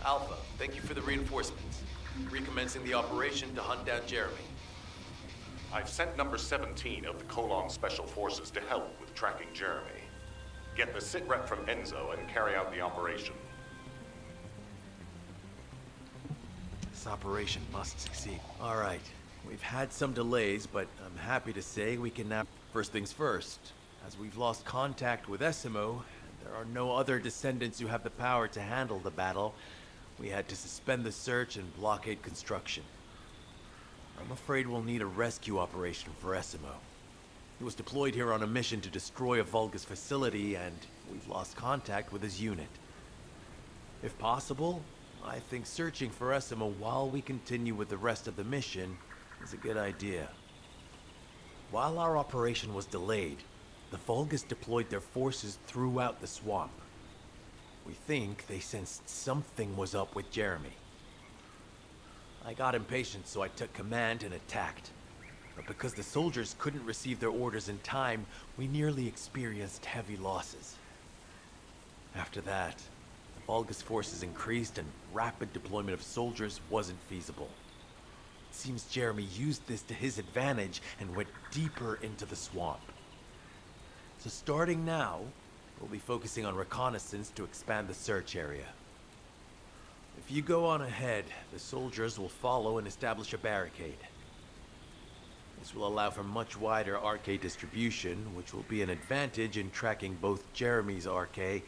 Alpha, thank you for the reinforcements. Recommencing the operation to hunt down Jérémy. I've sent number 17 of the Colon Special Forces to help with tracking Jérémy. Get the sit rep from Enzo and carry out the operation. This operation must succeed. All right. We've had some delays, but I'm happy to say we can now... First things first. As we've lost contact with Esiemo, and there are no other descendants who have the power to handle the battle, we had to suspend the search and blockade construction. I'm afraid we'll need a rescue operation for Esiemo. He was deployed here on a mission to destroy a Vulgus facility, and we've lost contact with his unit. If possible, I think searching for Esiemo while we continue with the rest of the mission is a good idea. While our operation was delayed, the Vulgus deployed their forces throughout the swamp. We think they sensed something was up with Jérémy. I got impatient, so I took command and attacked. But because the soldiers couldn't receive their orders in time, we nearly experienced heavy losses. After that, the Vulgus forces increased and rapid deployment of soldiers wasn't feasible. It seems Jérémy used this to his advantage and went deeper into the swamp. So starting now, we'll be focusing on reconnaissance to expand the search area. If you go on ahead, the soldiers will follow and establish a barricade. This will allow for much wider RK distribution, which will be an advantage in tracking both Jérémy's RK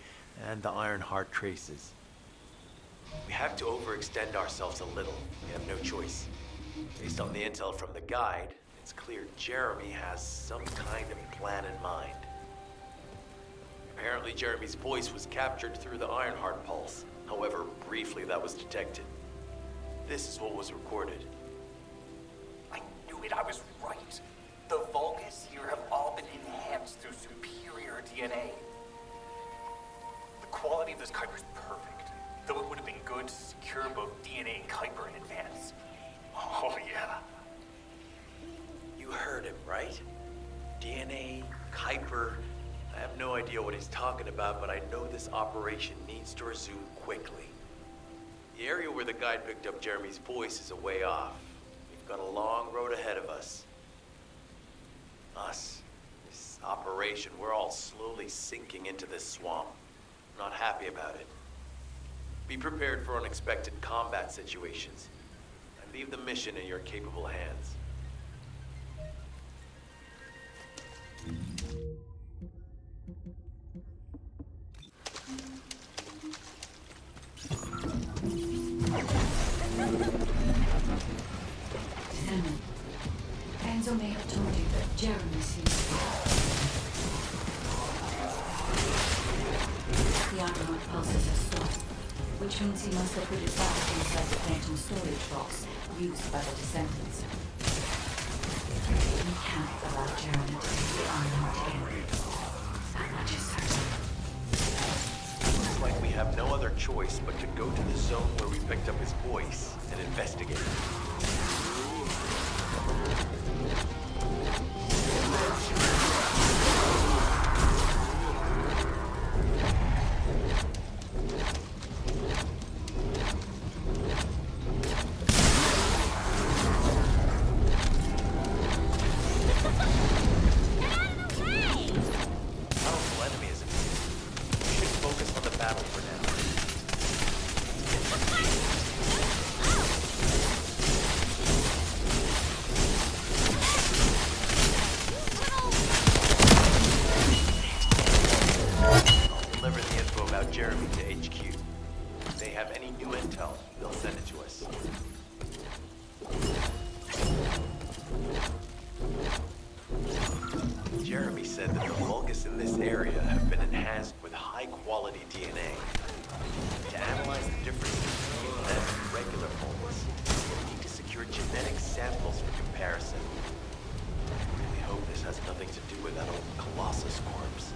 and the Ironheart traces. We have to overextend ourselves a little. We have no choice. Based on the intel from the guide, it's clear Jérémy has some kind of plan in mind. Apparently Jérémy's voice was captured through the Ironheart pulse. However, briefly that was detected. This is what was recorded. I knew it, I was right. The Vulgus here have all been enhanced through superior DNA. The quality of this Kuiper is perfect, though it would have been good to secure both DNA and Kuiper in advance. Oh yeah. You heard him, right? DNA, Kuiper. I have no idea what he's talking about, but I know this operation needs to resume quickly. The area where the guide picked up Jérémy's voice is a way off. We've got a long road ahead of us. This operation, we're all slowly sinking into this swamp. I'm not happy about it. Be prepared for unexpected combat situations. And leave the mission in your capable hands. Descendant. Enzo may have told you that Jérémy seems to be... The Ironheart pulses have stopped, which means he must have put it back inside the phantom storage box used by the Descendants. We can't allow Jérémy to take the Ironheart again. That much is certain. Looks like we have no other choice but to go to the zone where we picked up his voice and investigate. Jérémy to HQ. If they have any new intel, they'll send it to us. Jérémy said that the Vulgus in this area have been enhanced with high-quality DNA. To analyze the differences between them and regular Vulgus, we need to secure genetic samples for comparison. I really hope this has nothing to do with that old Colossus corpse.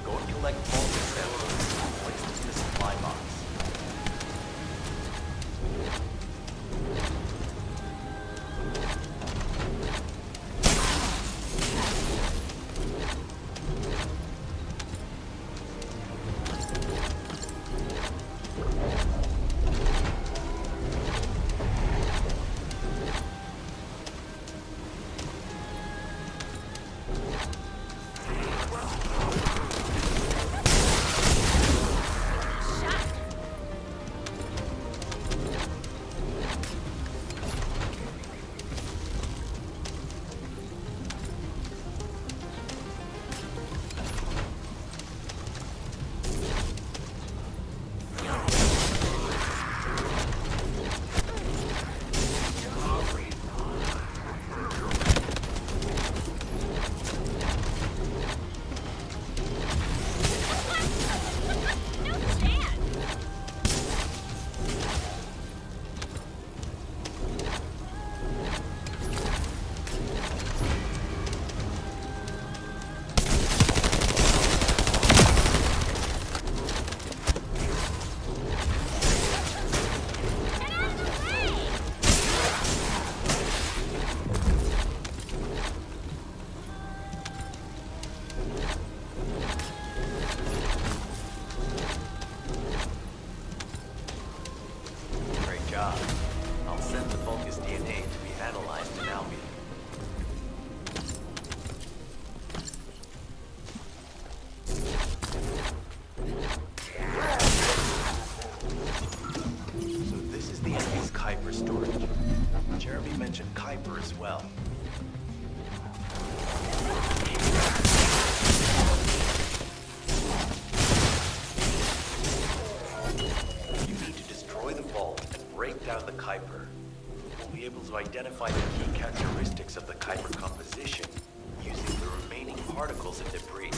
Go and collect Vulgus samples and place them in the supply box. mention Kuiper as well. You need to destroy the vault and break down the Kuiper. We'll be able to identify the key characteristics of the Kuiper composition using the remaining particles and debris.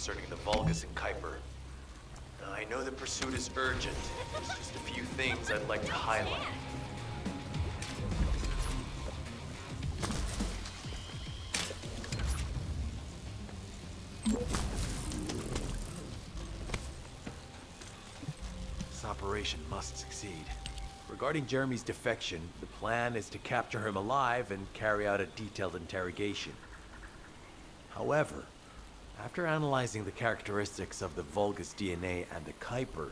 Concerning the Vulgus and Kuiper. I know the pursuit is urgent. There's just a few things I'd like to highlight. This operation must succeed. Regarding Jeremy's defection, the plan is to capture him alive and carry out a detailed interrogation. However, after analyzing the characteristics of the Vulgus DNA and the Kuiper,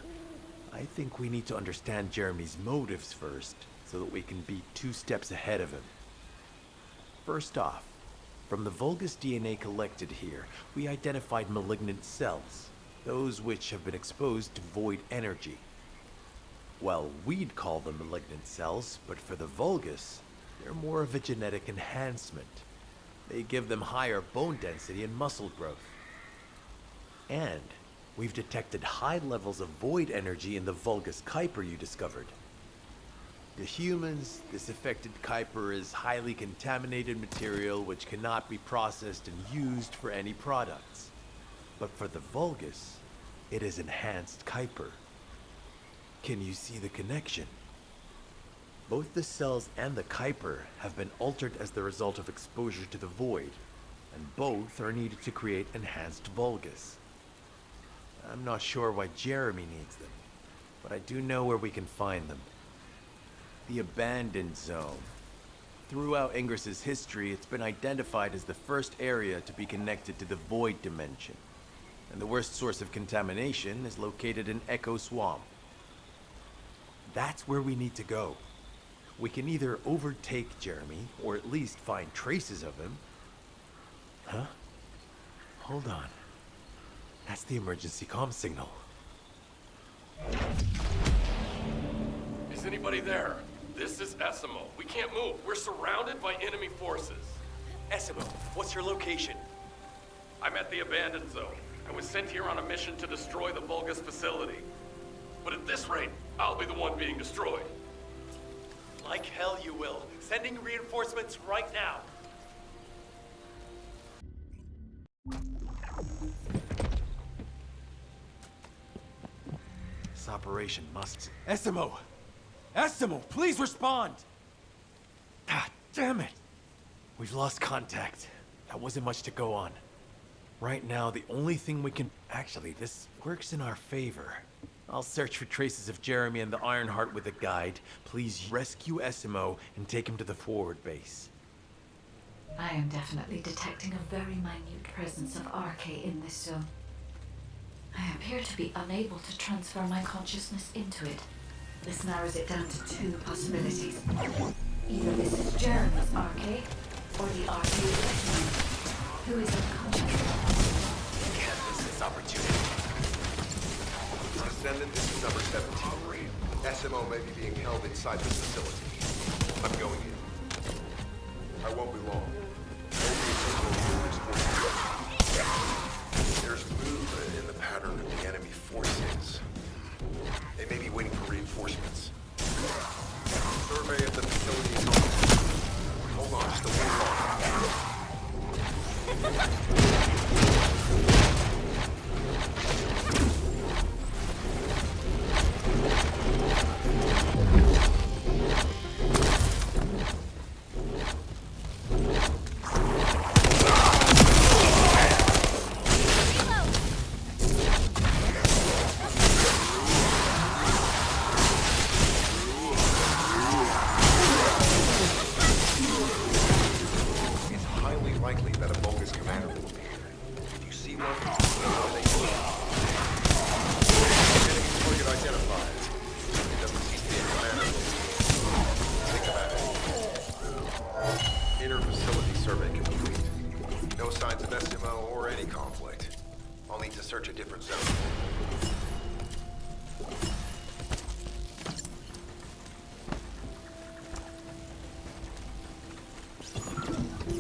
I think we need to understand Jeremy's motives first, so that we can be 2 steps ahead of him. First off, from the Vulgus DNA collected here, we identified malignant cells, those which have been exposed to void energy. Well, we'd call them malignant cells, but for the Vulgus, they're more of a genetic enhancement. They give them higher bone density and muscle growth. And we've detected high levels of void energy in the Vulgus Kuiper you discovered. To humans, this affected Kuiper is highly contaminated material which cannot be processed and used for any products. But for the Vulgus, it is enhanced Kuiper. Can you see the connection? Both the cells and the Kuiper have been altered as the result of exposure to the void, and both are needed to create enhanced Vulgus. I'm not sure why Jeremy needs them, but I do know where we can find them. The Abandoned Zone. Throughout Ingris's history, it's been identified as the first area to be connected to the Void Dimension, and the worst source of contamination is located in Echo Swamp. That's where we need to go. We can either overtake Jeremy, or at least find traces of him. Huh? Hold on. That's the emergency comm signal. Is anybody there? This is Esiemo. We can't move. We're surrounded by enemy forces. Esiemo, what's your location? I'm at the abandoned zone. I was sent here on a mission to destroy the Vulgus facility. But at this rate, I'll be the one being destroyed. Like hell you will. Sending reinforcements right now. This operation must... Esiemo! Esiemo, please respond! Ah, damn it! We've lost contact. That wasn't much to go on. Right now, the only thing we can... Actually, this works in our favor. I'll search for traces of Jeremy and the Ironheart with a guide. Please rescue Esiemo and take him to the forward base. I am definitely detecting a very minute presence of RK in this zone. I appear to be unable to transfer my consciousness into it. This narrows it down to two possibilities. Either this is Jeremy's RK, or the RK of Esiemo, who is unconscious. Can't miss this opportunity. Descendant, this is number 17. Esiemo may be being held inside this facility. I'm going in. I won't be long. There's movement in the pattern of the enemy forces. They may be waiting for reinforcements. Survey of the facility is on. Hold on, just a little longer.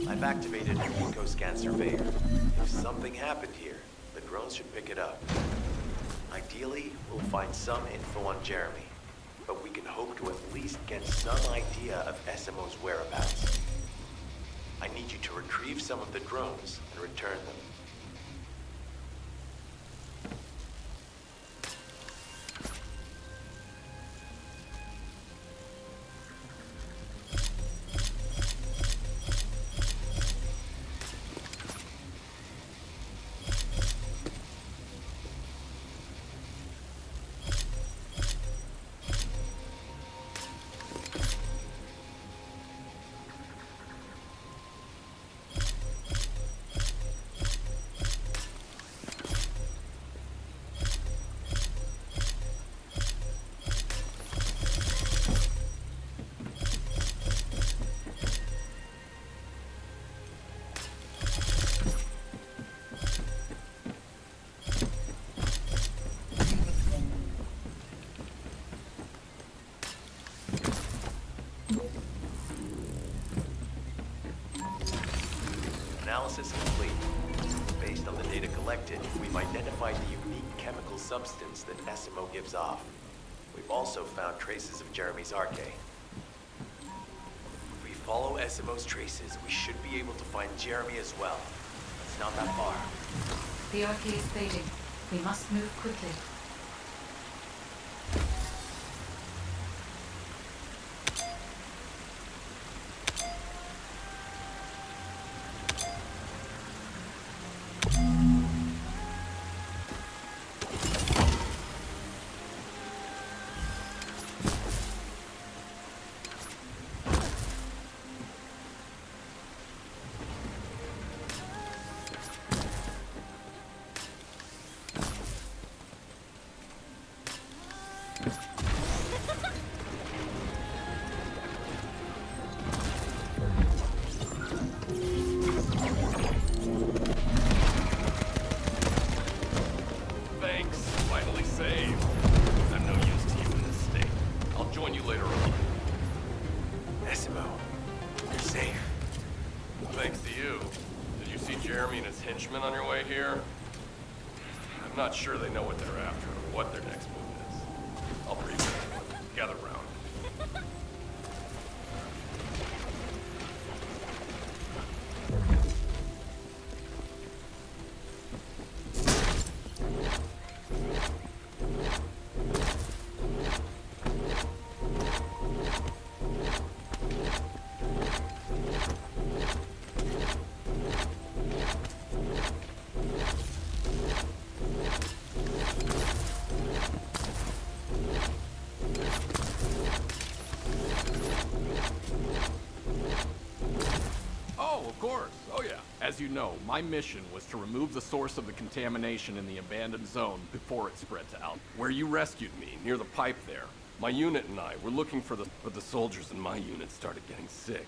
I've activated an eco-scan surveyor. If something happened here, the drones should pick it up. Ideally, we'll find some info on Jeremy, but we can hope to at least get some idea of Esiemo's whereabouts. I need you to retrieve some of the drones and return them. Analysis complete. Based on the data collected, we've identified the unique chemical substance that Esiemo gives off. We've also found traces of Jeremy's RK. If we follow Esiemo's traces, we should be able to find Jeremy as well. It's not that far. The RK is fading. We must move quickly. tribesmen on your way here? I'm not sure they know what they're after or what their next move is. I'll brief them. Gather round. As you know, my mission was to remove the source of the contamination in the abandoned zone before it spread to Août. Where you rescued me, near the pipe there, my unit and I were looking for but the soldiers in my unit started getting sick,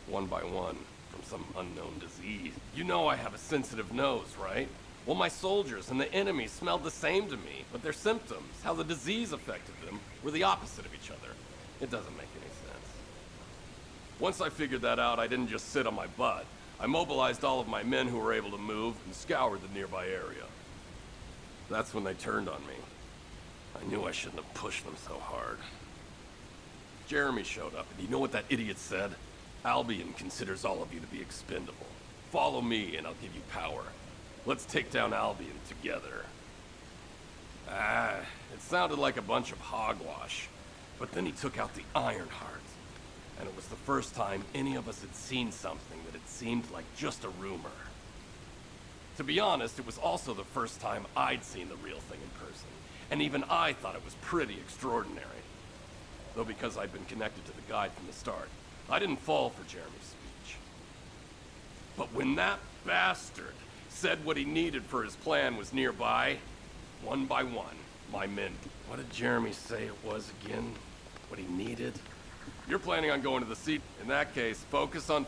one by one, from some unknown disease. You know I have a sensitive nose, right? Well, my soldiers and the enemy smelled the same to me, but their symptoms, how the disease affected them, were the opposite of each other. It doesn't make any sense. Once I figured that out, I didn't just sit on my butt. I mobilized all of my men who were able to move and scoured the nearby area. That's when they turned on me. I knew I shouldn't have pushed them so hard. Jérémy showed up, and you know what that idiot said? Albion considers all of you to be expendable. Follow me, and I'll give you power. Let's take down Albion together. It sounded like a bunch of hogwash. But then he took out the Ironheart. And it was the first time any of us had seen something that had seemed like just a rumor. To be honest, it was also the first time I'd seen the real thing in person, and even I thought it was pretty extraordinary. Though because I'd been connected to the guide from the start, I didn't fall for Jérémy's speech. But when that bastard said what he needed for his plan was nearby, one by one, my men... What did Jérémy say it was again? What he needed? You're planning on going to the seed. In that case, focus on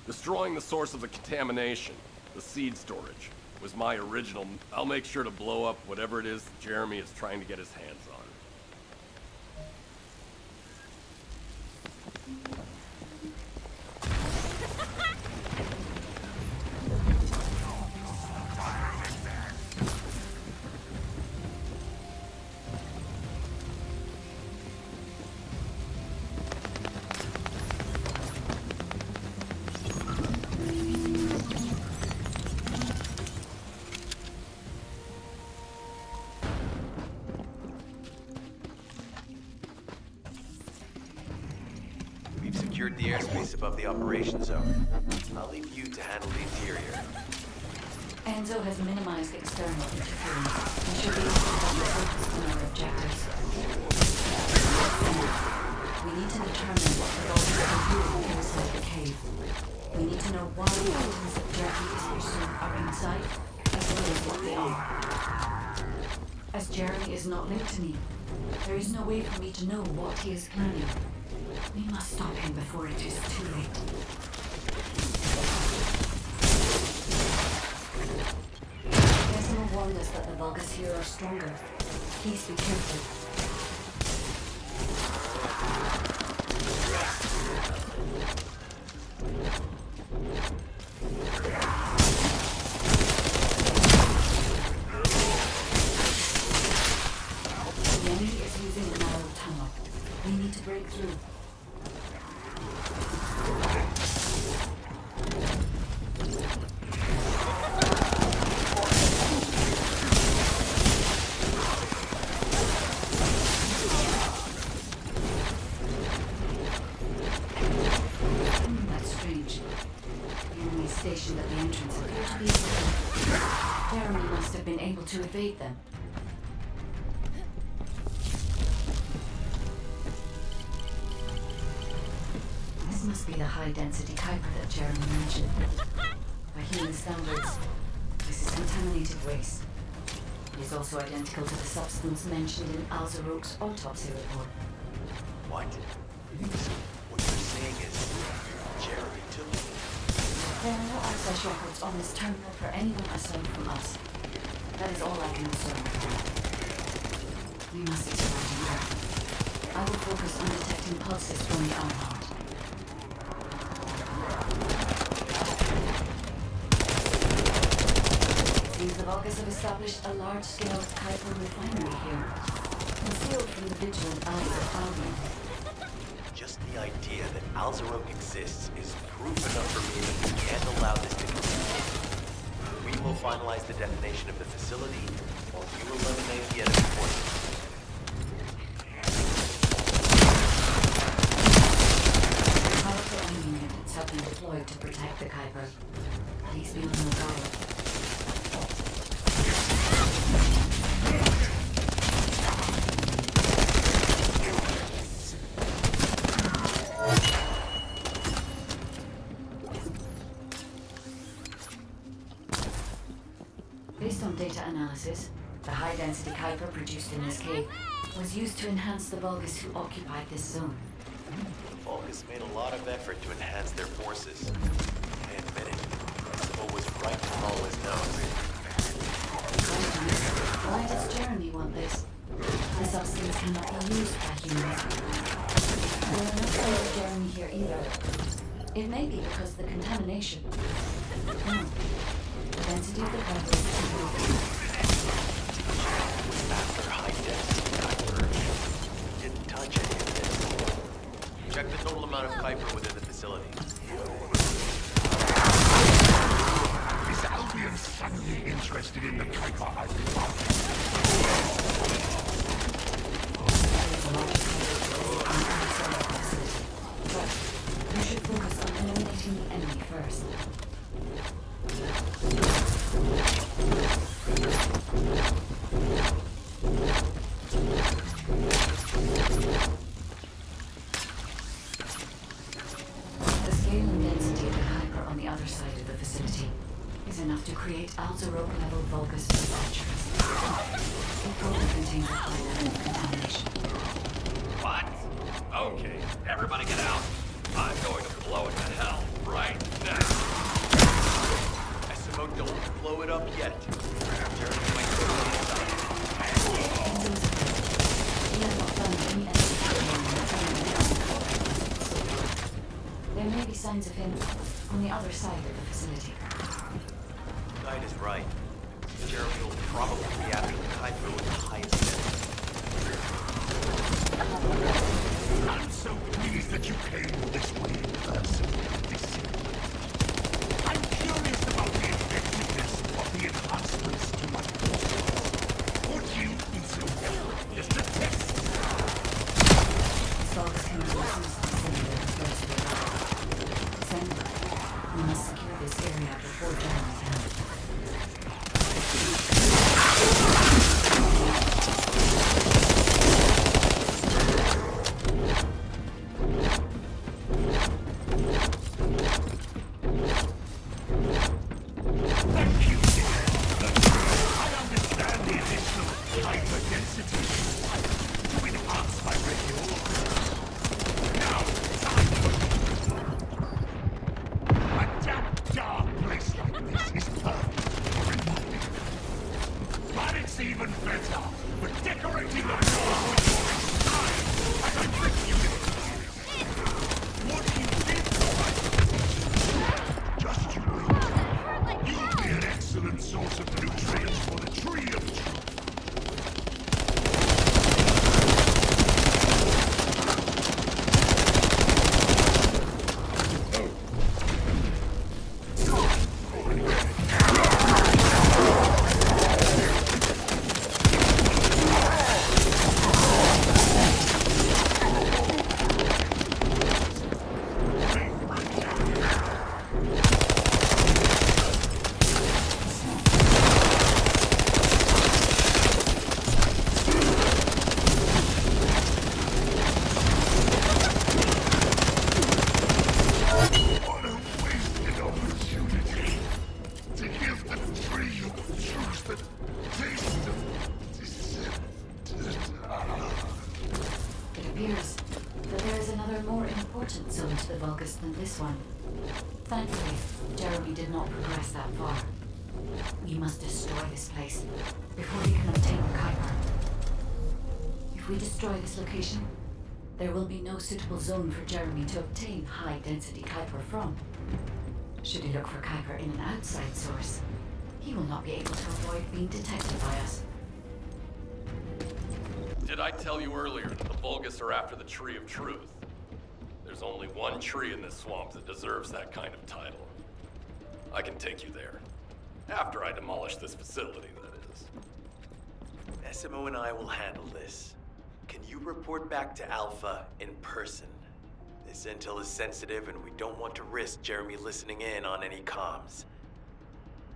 destroying the source of the contamination. The seed storage was my original. I'll make sure to blow up whatever it is that Jérémy is trying to get his hands on. Secured the airspace above the operation zone. I'll leave you to handle the interior. Enzo has minimized external interference and should be able to focus on our objectives. We need to determine what the Vulgus is doing inside the cave. We need to know why the items that Jérémy is pursuing are inside, as well as what they are. As Jérémy is not linked to me, there is no way for me to know what he is planning. We must stop him before it is too late. Esiemo warned us that the Vulgus here are stronger. Please be careful. The enemy is using a narrow tunnel. We need to break through. That's strange. The enemy stationed at the entrance appear to be asleep. Jérémy must have been able to evade them. This must be the high-density Kuiper that Jérémy mentioned. By human standards, this is contaminated waste. It is also identical to the substance mentioned in Alzarok's autopsy report. What? What you're saying is Jérémy took it? There are no access records on this terminal for anyone aside from us. That is all I can assume. We must explore deeper. I will focus on detecting pulses from the Ironheart. Vulgus have established a large-scale Kuiper refinery here, concealed from the vigilant eyes of Albion. Just the idea that Alzarok exists is proof enough for me that we can't allow this to continue. We will finalize the detonation of the facility, while you eliminate the enemy forces. Powerful enemy units have been deployed to protect the Kuiper. Please be on your guard. Based on data analysis, the high-density Kuiper produced in this cave was used to enhance the Vulgus who occupied this zone. The Vulgus made a lot of effort to enhance their forces. I admit it. Esiemo was right to follow his nose. Why does Jérémy want this? The substance cannot be used by humans. There are no signs of Jérémy here either. It may be because the contamination. No. The density of the Kuiper is too low. After high-density Kuiper, didn't touch any of this. Check the total amount of Kuiper within the facility. Is Albion suddenly interested in the Kuiper I love? But you should focus on eliminating the enemy first. The scale and density of the Kuiper on the other side of the facility is enough to create Alzarok-level Vulgus manufacturers. It probably contains a high level of contamination. What? Okay, everybody get out. I'm going to blow it to hell right now. Esiemo, don't blow it up yet. Jérémy might go inside. Enzo's we have not found any evidence of him returning down the Kuiper. There may be signs of him on the other side of the facility. Guide is right. Jérémy will probably be after the Kuiper with the highest density. I'm so pleased that you came this way in person. I'm curious about the effectiveness of the enhancements to my forces. Would you be so well as to test? Vulgus can be used to send their first arrival. Send them. We must secure this area before Jérémy can. Thank you. I understand the additional hyper-density to enhance my radio. Now, a damn dark place like this is perfect for remodeling. But it's even better for decorating the walls with your style as I bring you in. What you did just you wait. You'll be an excellent source of nutrients for the tree of truth. What a wasted opportunity to give the tree of truth the taste of deception. It appears that there is another more important zone to the Vulgus than this one. Thankfully, Jérémy did not progress that far. We must destroy this place before we can obtain the Kuiper. If we destroy this location, there will be no suitable zone for Jérémy to obtain high-density Kuiper from. Should he look for Kuiper in an outside source, he will not be able to avoid being detected by us. Did I tell you earlier that the Vulgus are after the Tree of Truth? There's only one tree in this swamp that deserves that kind of title. I can take you there. After I demolish this facility, that is. Esiemo and I will handle this. Can you report back to Alpha in person? This intel is sensitive and we don't want to risk Jérémy listening in on any comms.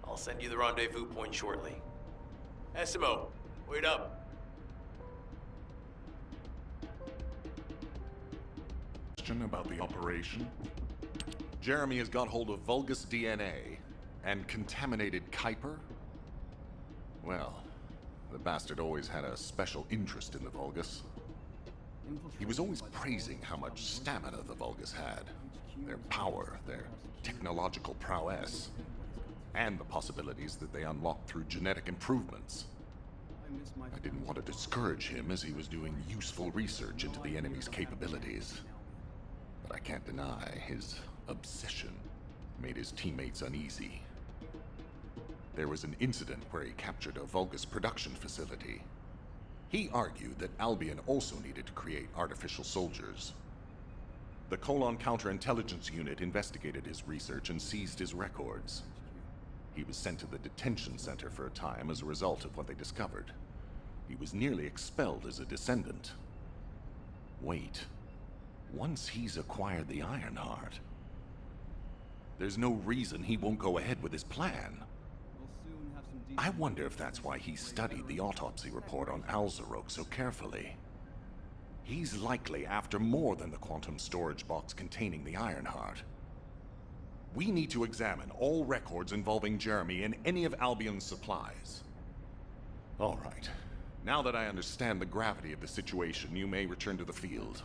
I'll send you the rendezvous point shortly. Esiemo, wait up. About the operation. Jérémy has got hold of Vulgus DNA and contaminated Kuiper. Well, the bastard always had a special interest in the Vulgus. He was always praising how much stamina the Vulgus had, their power, their technological prowess, and the possibilities that they unlocked through genetic improvements. I didn't want to discourage him as he was doing useful research into the enemy's capabilities. But I can't deny his obsession made his teammates uneasy. There was an incident where he captured a Vulgus production facility. He argued that Albion also needed to create artificial soldiers. The Colon Counterintelligence Unit investigated his research and seized his records. He was sent to the detention center for a time as a result of what they discovered. He was nearly expelled as a descendant. Wait. Once he's acquired the Ironheart, there's no reason he won't go ahead with his plan. I wonder if that's why he studied the autopsy report on Alzarok so carefully. He's likely after more than the quantum storage box containing the Ironheart. We need to examine all records involving Jérémy and any of Albion's supplies. All right. Now that I understand the gravity of the situation, you may return to the field.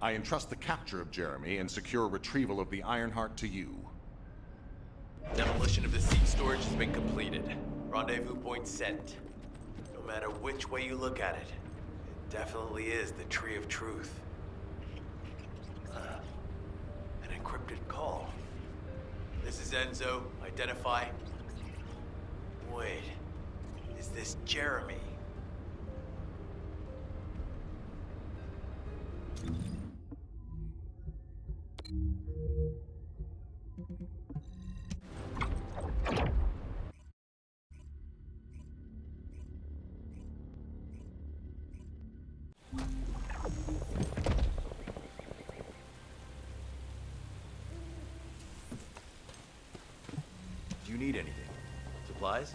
I entrust the capture of Jérémy and secure retrieval of the Ironheart to you. Demolition of the seed storage has been completed. Rendezvous point set. No matter which way you look at it, it definitely is the Tree of Truth. An encrypted call. This is Enzo. Identify. Wait, is this Jérémy? Do you need anything? Supplies?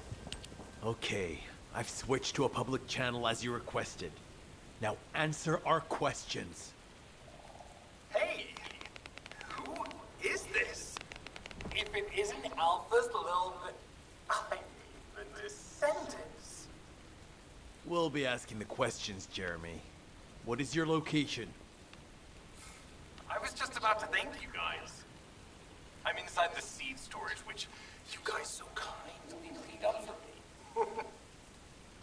Okay, I've switched to a public channel as you requested. Now answer our questions. Hey! Who is this? If it isn't Alpha's little... I mean, the Descendants. We'll be asking the questions, Jérémy. What is your location? I was just about to thank you guys. I'm inside the seed storage, which you guys so kindly cleaned up for me.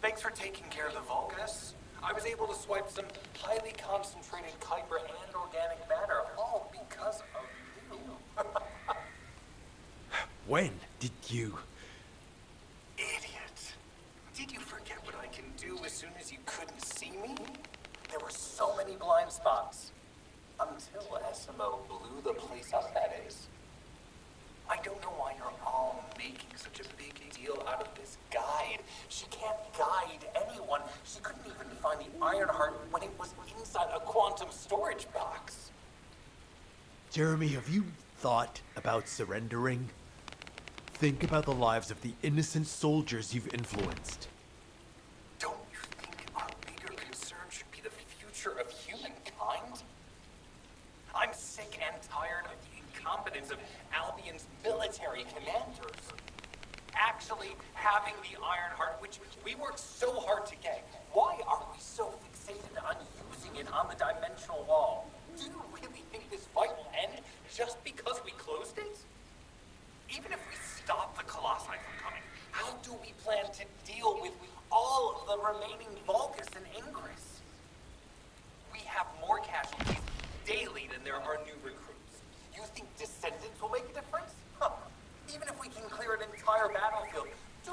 Thanks for taking care of the Vulgus. I was able to swipe some highly concentrated Kuiper and organic matter, all because of you. When did you... Idiot. Did you forget what I can do as soon as you couldn't see me? There were so many blind spots. Until Esiemo blew the place up, that is. I don't know why you're all making such a big deal out of this guide. She can't guide anyone. She couldn't even find the Ironheart when it was inside a quantum storage box. Jérémy, have you thought about surrendering? Think about the lives of the innocent soldiers you've influenced. Don't you think our bigger concern should be the future of humankind? I'm sick and tired of the incompetence of Albion's military commanders. Actually having the Ironheart, which we worked so hard to get, why are we so fixated on using it on the dimensional wall? Do you really think this fight will end just because we closed it? Even if we stop the Colossi from coming, how do we plan to deal with all of the remaining Vulgus and Ingress? We have more casualties daily than there are new recruits. You think Descendants will make a difference? Huh. Even if we can clear an entire battlefield, do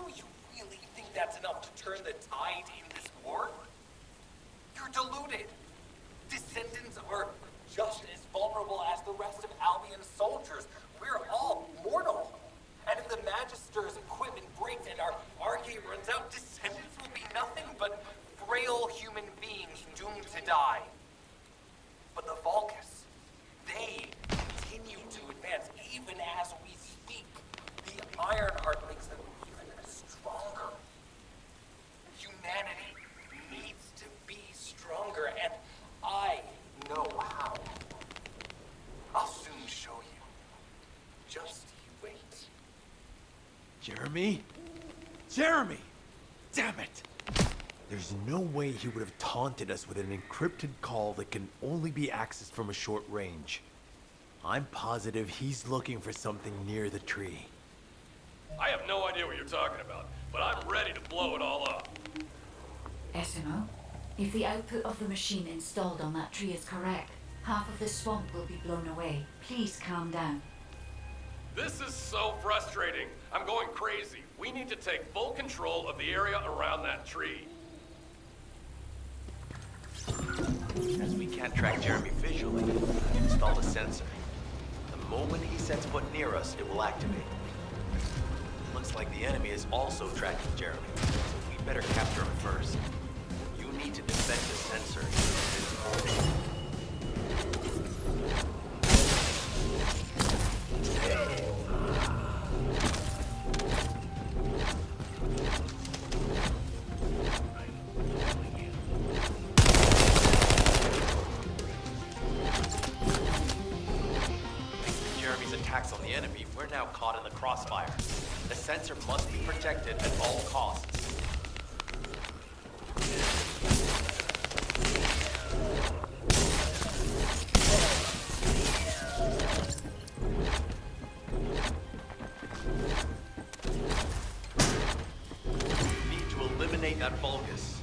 me? Jérémy! Damn it! There's no way he would have taunted us with an encrypted call that can only be accessed from a short range. I'm positive he's looking for something near the tree. I have no idea what you're talking about, but I'm ready to blow it all up. Esiemo, if the output of the machine installed on that tree is correct, half of the swamp will be blown away. Please calm down. This is so frustrating. I'm going crazy. We need to take full control of the area around that tree. As we can't track Jérémy visually, we've installed a sensor. The moment he sets foot near us, it will activate. Looks like the enemy is also tracking Jérémy, so we better capture him first. You need to defend the sensor. Jérémy's attacks on the enemy, we're now caught in the crossfire. The sensor must be protected at all costs. We need to eliminate that Vulgus.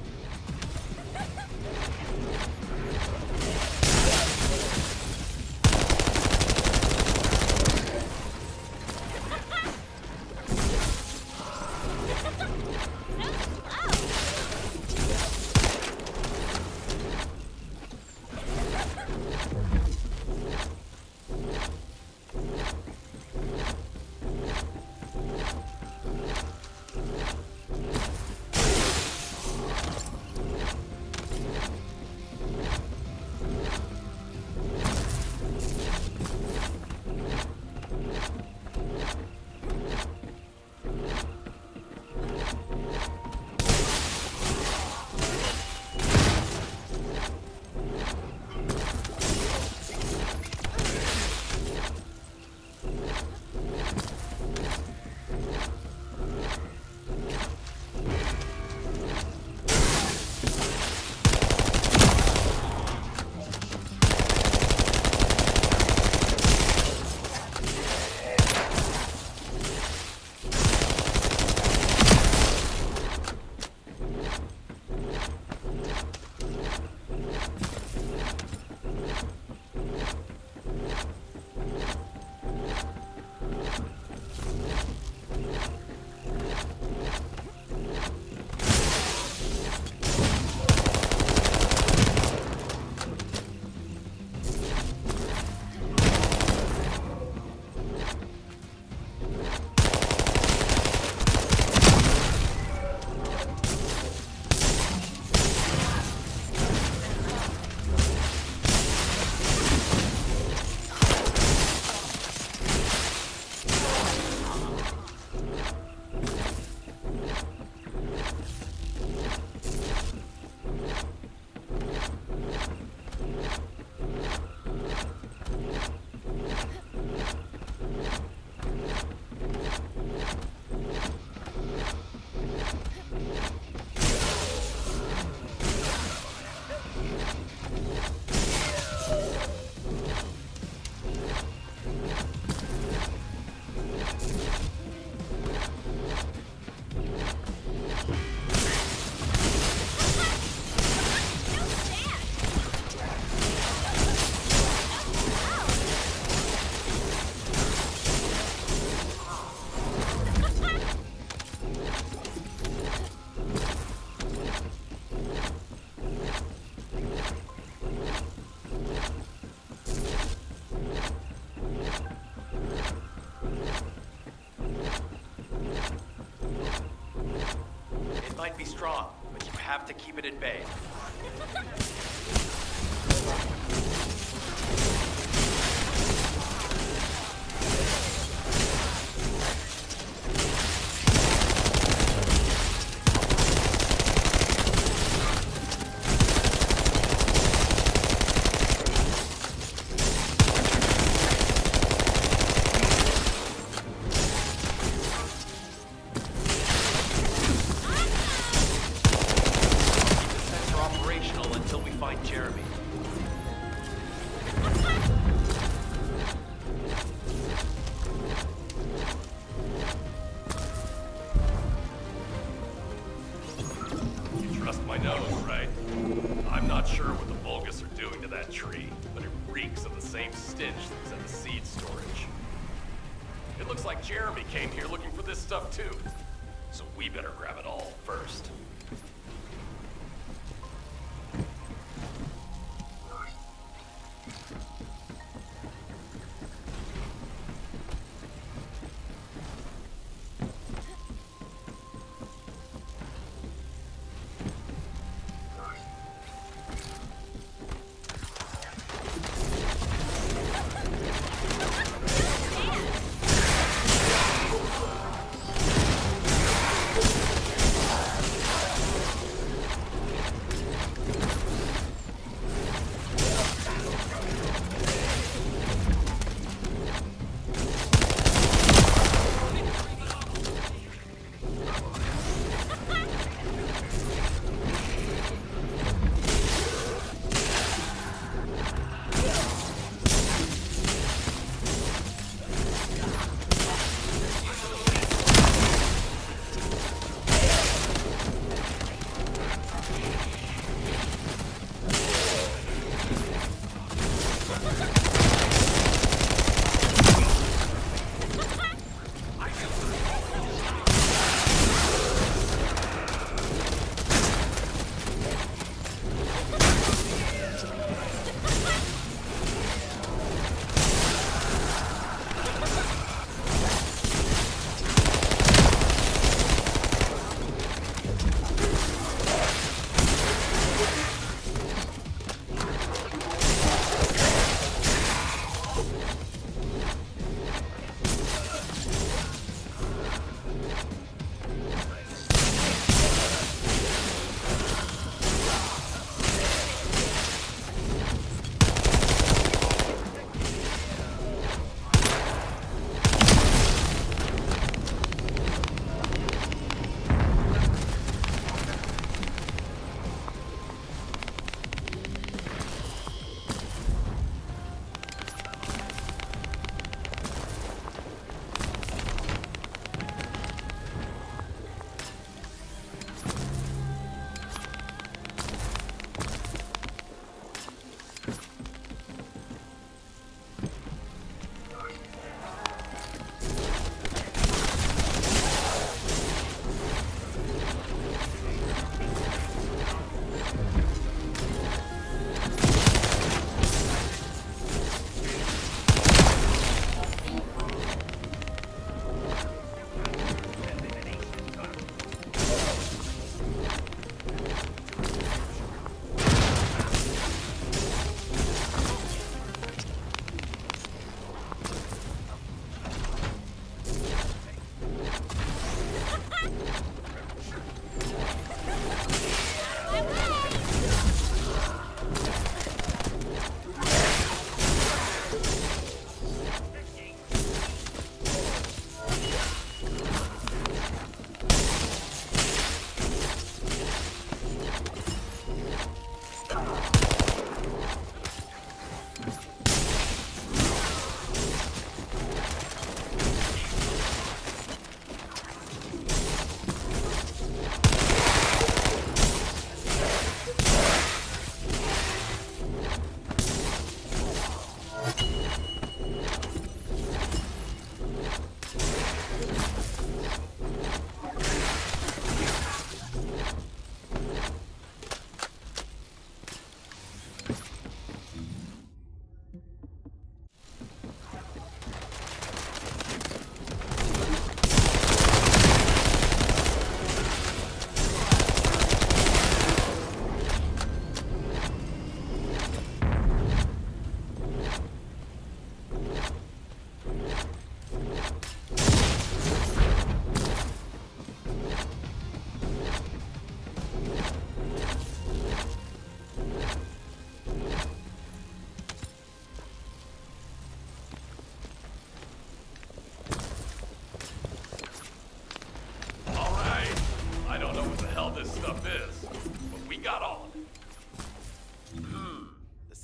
might be strong, but you have to keep it at bay. trust my nose, right? I'm not sure what the Vulgus are doing to that tree, but it reeks of the same stench that was at the seed storage. It looks like Jérémy came here looking for this stuff too. So we better grab it all first.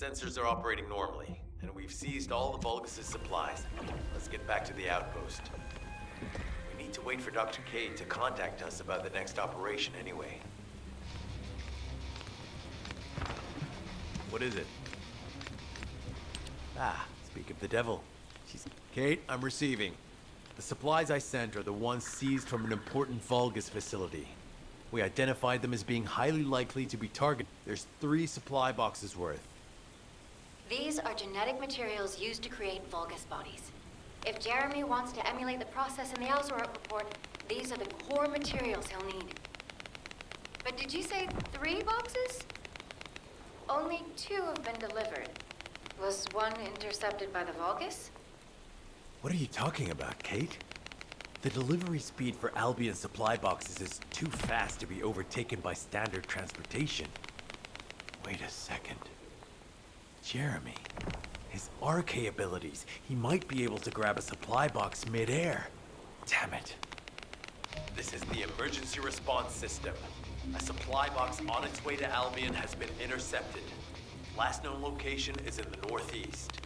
Sensors are operating normally, and we've seized all the Vulgus' supplies. Let's get back to the outpost. We need to wait for Dr. K to contact us about the next operation anyway. What is it? Ah, speak of the devil. She's... Kate, I'm receiving. The supplies I sent are the ones seized from an important Vulgus facility. We identified them as being highly likely to be targeted. There's 3 supply boxes worth. These are genetic materials used to create Vulgus bodies. If Jeremy wants to emulate the process in the Alzarot report, these are the core materials he'll need. But did you say 3 boxes? Only 2 have been delivered. Was one intercepted by the Vulgus? What are you talking about, Kate? The delivery speed for Albion supply boxes is too fast to be overtaken by standard transportation. Wait a second. Jeremy. His RK abilities. He might be able to grab a supply box mid-air. Damn it. This is the emergency response system. A supply box on its way to Albion has been intercepted. Last known location is in the northeast.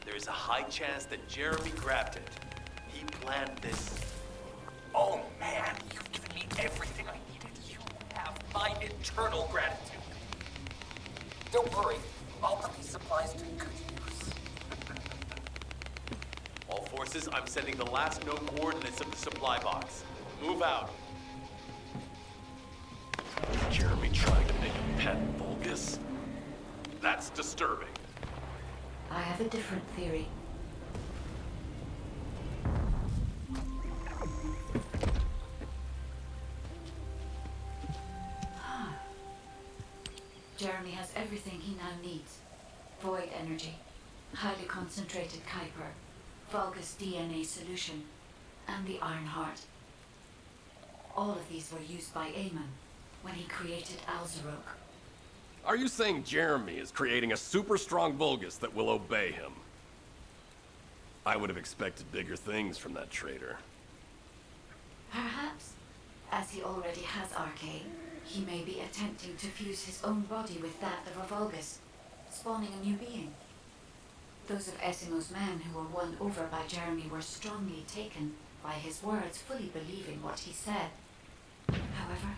There is a high chance that Jeremy grabbed it. He planned this. Oh man, you've given me everything I needed. You have my eternal gratitude. Don't worry, I'll put these supplies to good use. All forces, I'm sending the last known coordinates of the supply box. Move out. Jeremy trying to make a pet Vulgus? That's disturbing. I have a different theory. Jeremy has everything he now needs. Void energy, highly concentrated Kuiper, Vulgus DNA solution, and the Iron Heart. All of these were used by Eamon when he created Alzarok. Are you saying Jeremy is creating a super strong Vulgus that will obey him? I would have expected bigger things from that traitor. Perhaps, as he already has RK, he may be attempting to fuse his own body with that of a Vulgus, spawning a new being. Those of Esimo's men who were won over by Jeremy were strongly taken by his words, fully believing what he said. However,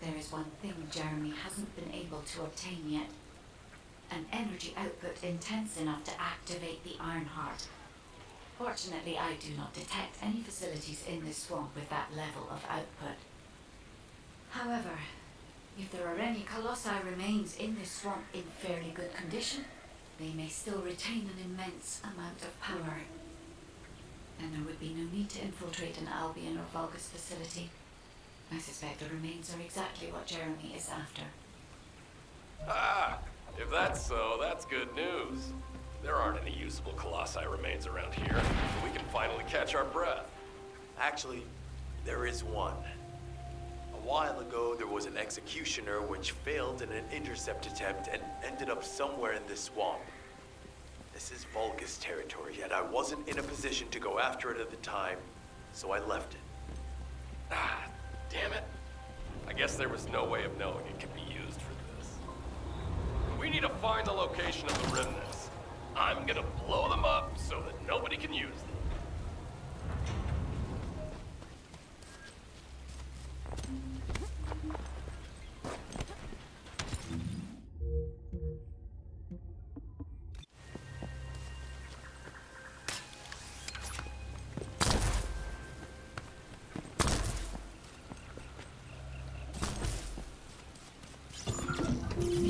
there is one thing Jeremy hasn't been able to obtain yet. An energy output intense enough to activate the Iron Heart. Fortunately, I do not detect any facilities in this swamp with that level of output. However, if there are any Colossi remains in this swamp in fairly good condition, they may still retain an immense amount of power. And there would be no need to infiltrate an Albion or Vulgus facility. I suspect the remains are exactly what Jeremy is after. Ah, if that's so, that's good news. There aren't any usable Colossi remains around here. We can finally catch our breath. Actually, there is one. A while ago, there was an executioner which failed in an intercept attempt and ended up somewhere in this swamp. This is Vulgus territory, and I wasn't in a position to go after it at the time, so I left it. Ah, damn it. I guess there was no way of knowing it could be used for this. We need to find the location of the remnants. I'm gonna blow them up so that nobody can use them.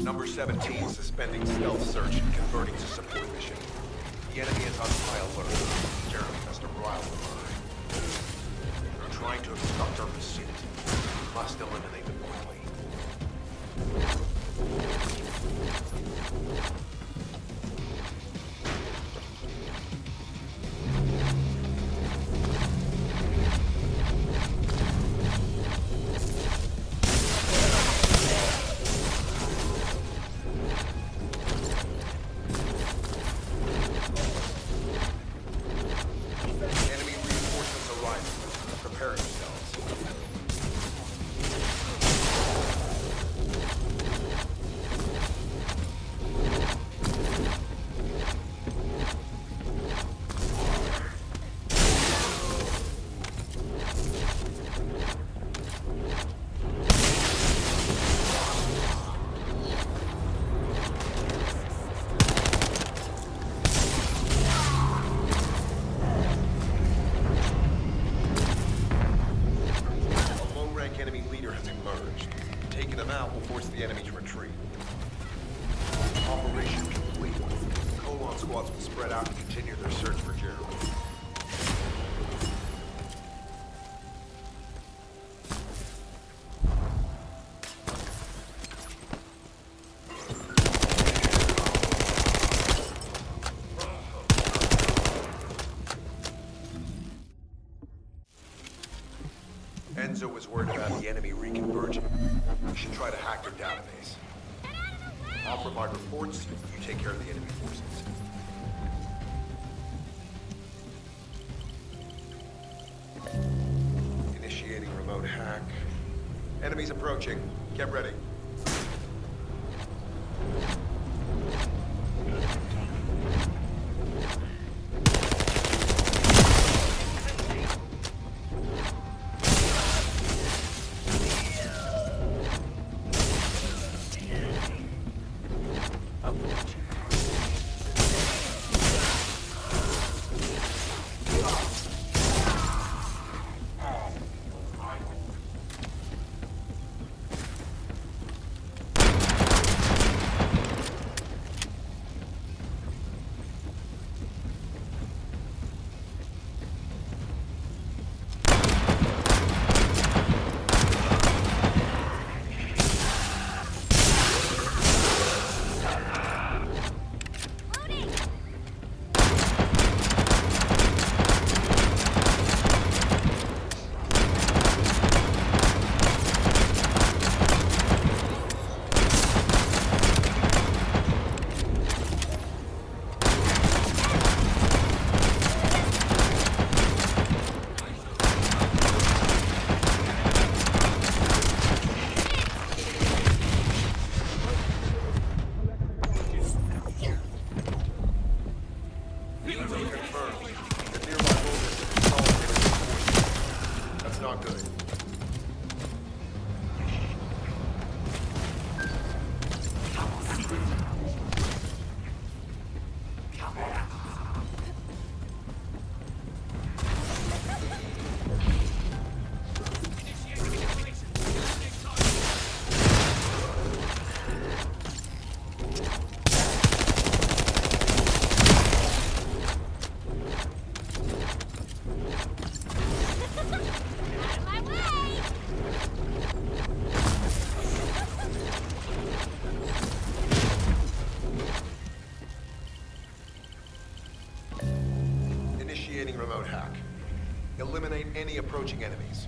Number 17 suspending stealth search and converting to support mission. The enemy is on high alert. Jeremy has to rile them on. They're trying to obstruct our pursuit. We must eliminate them quickly. Taking them out will force the enemy to retreat. Operation complete. Colon squads will spread out and continue their search for Jeremy. Enzo was worried about the enemy reconverging. We should try to hack their database. I'll provide reports, you take care of the enemy forces. Initiating remote hack. Enemies approaching. Get ready. Remote hack. Eliminate any approaching enemies.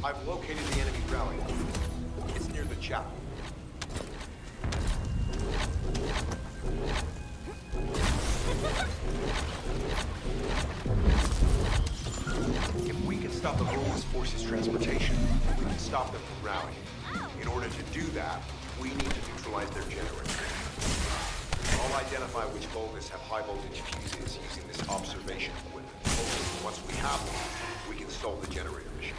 I've located the enemy rally. It's near the chapel. If we can stop the Roman's forces' transportation, we can stop them from rallying. In order to do that, we need to neutralize their generator. I'll identify which Vulgus have high voltage fuses using this observation equipment. Hopefully, once we have them, we can solve the generator issue.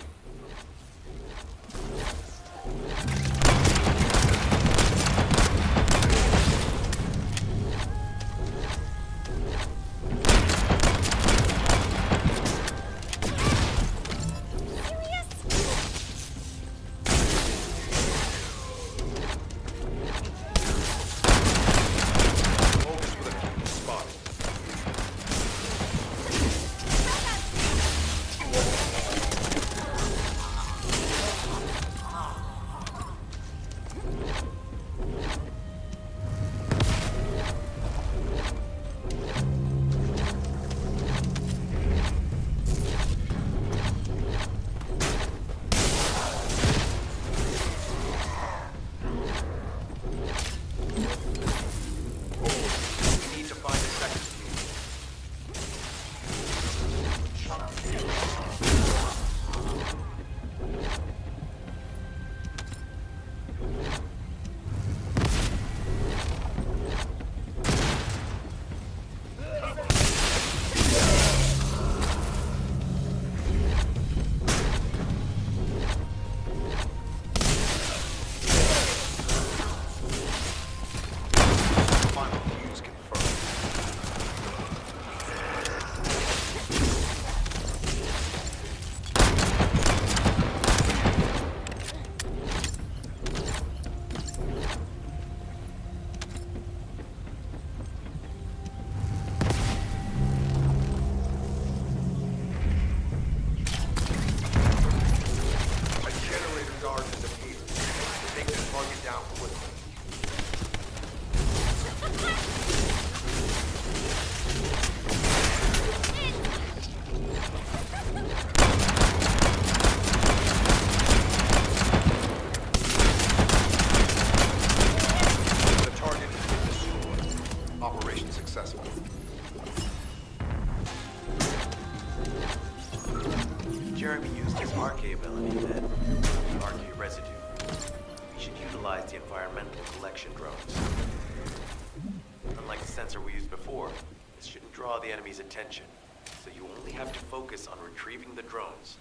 Jérémy used his RK ability then, RK residue. We should utilize the environmental collection drones. Unlike the sensor we used before, this shouldn't draw the enemy's attention, so you only have to focus on retrieving the drones.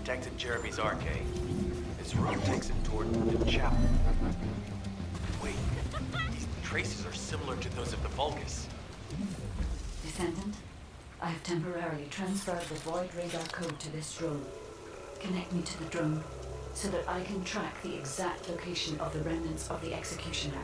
Detected Jérémy's RK. This road takes him toward the chapel. Wait, these traces are similar to those of the Vulgus. Descendant, I have temporarily transferred the void radar code to this drone. Connect me to the drone so that I can track the exact location of the remnants of the executioner.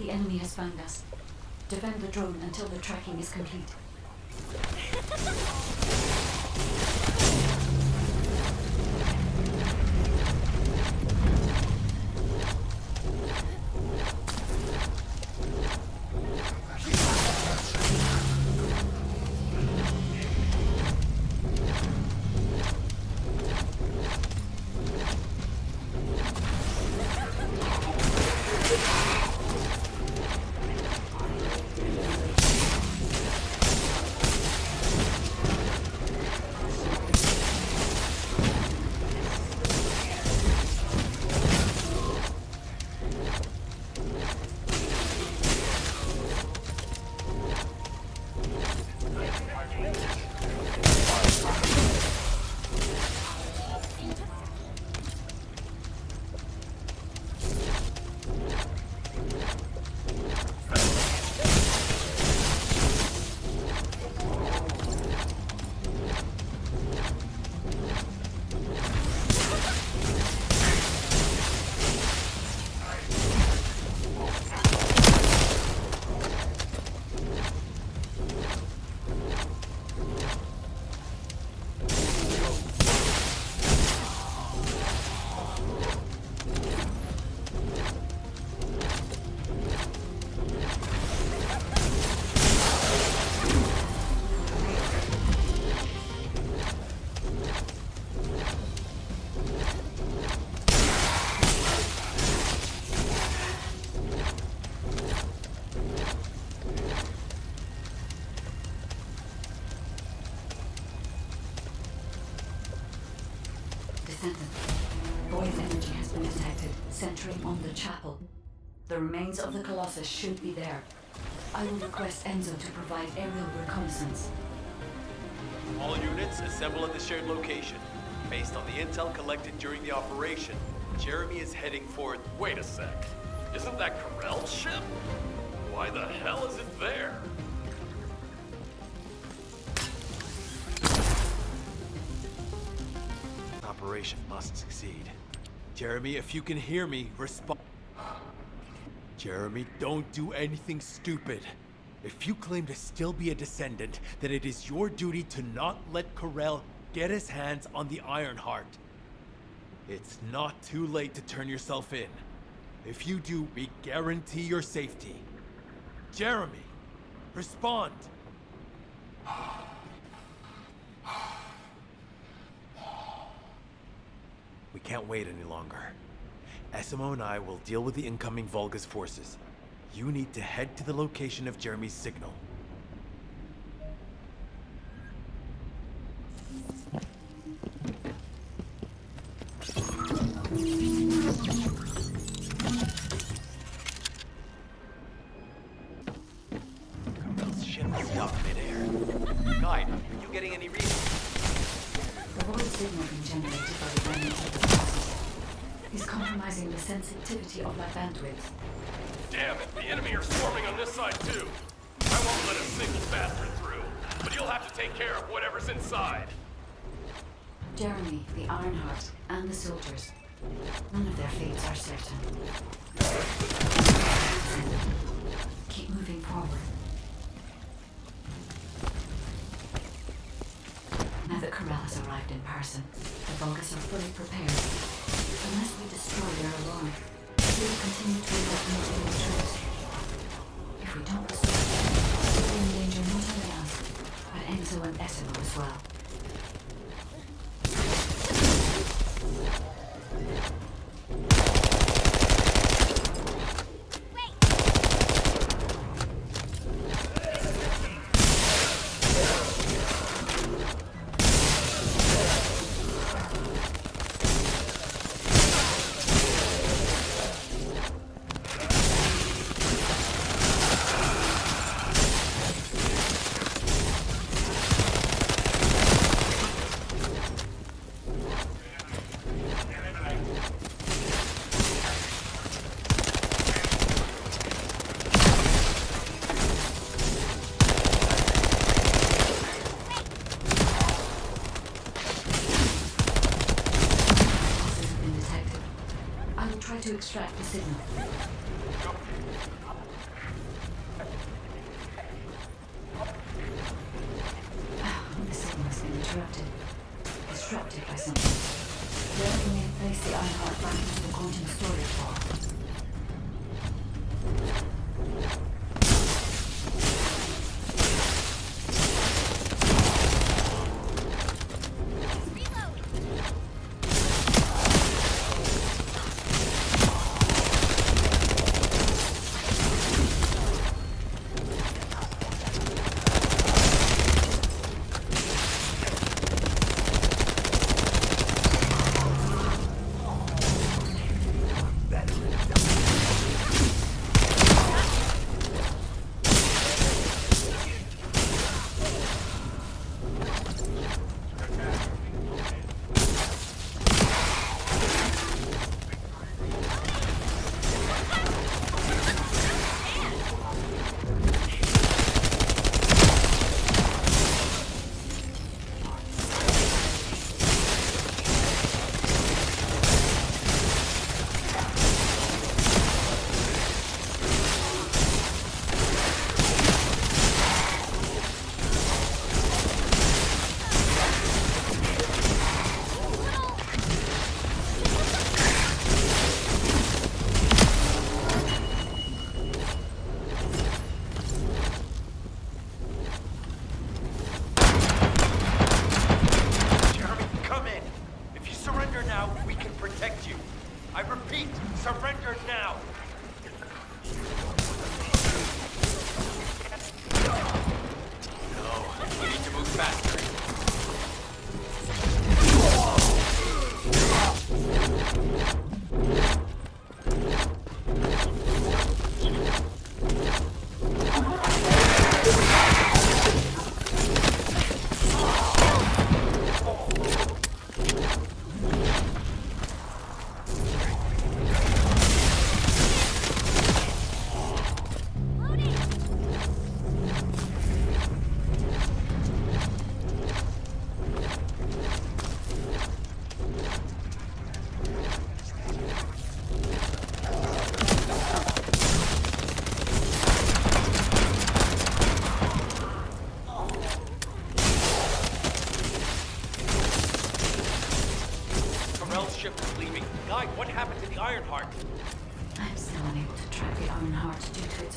The enemy has found us. Defend the drone until the tracking is complete. Descendant. Void energy has been detected, centering on the chapel. The remains of the Colossus should be there. I will request Enzo to provide aerial reconnaissance. All units assemble at the shared location. Based on the intel collected during the operation, Jérémy is heading for... Wait a sec. Isn't that Corell's ship? Why the hell is it there? Operation must succeed. Jérémy, if you can hear me, respond. Jérémy, don't do anything stupid. If you claim to still be a descendant, then it is your duty to not let Corell get his hands on the Ironheart. It's not too late to turn yourself in. If you do, we guarantee your safety. Jérémy, respond! We can't wait any longer. Esiemo and I will deal with the incoming Vulgus forces. You need to head to the location of Jérémy's signal. Corell's ship is stopped midair. Guide, are you getting any readings? The void signal being generated by the damage of the Colossus is compromising the sensitivity of my bandwidth. Damn it, the enemy are swarming on this side too. I won't let a single bastard through, but you'll have to take care of whatever's inside. Jérémy, the Ironheart, and the soldiers. None of their fates are certain. Keep moving forward. Now that Corell has arrived in person, the Vulgus are fully prepared. Unless we destroy their alarm, we will continue to elect material troops. If we don't destroy them, we will endanger not only us, but Enzo and Esiemo as well. To extract the signal. interrupted. Disrupted by something. Jeremy may have placed the Ironheart back into the quantum storage vault.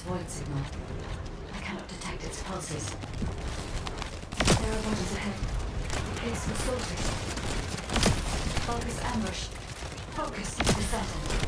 Void signal. I cannot detect its pulses. There are bodies ahead. Place for soldiers. Focus ambush. Focus descendant.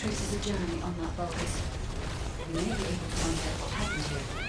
traces of Jeremy on that Vulgus. We may be able to find out what happened here.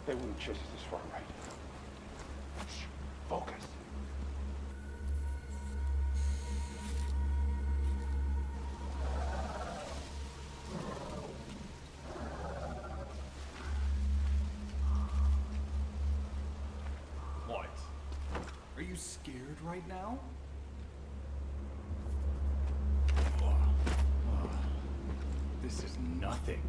They wouldn't chase us this far, right? Shh. Focus. What? Are you scared right now? This is nothing.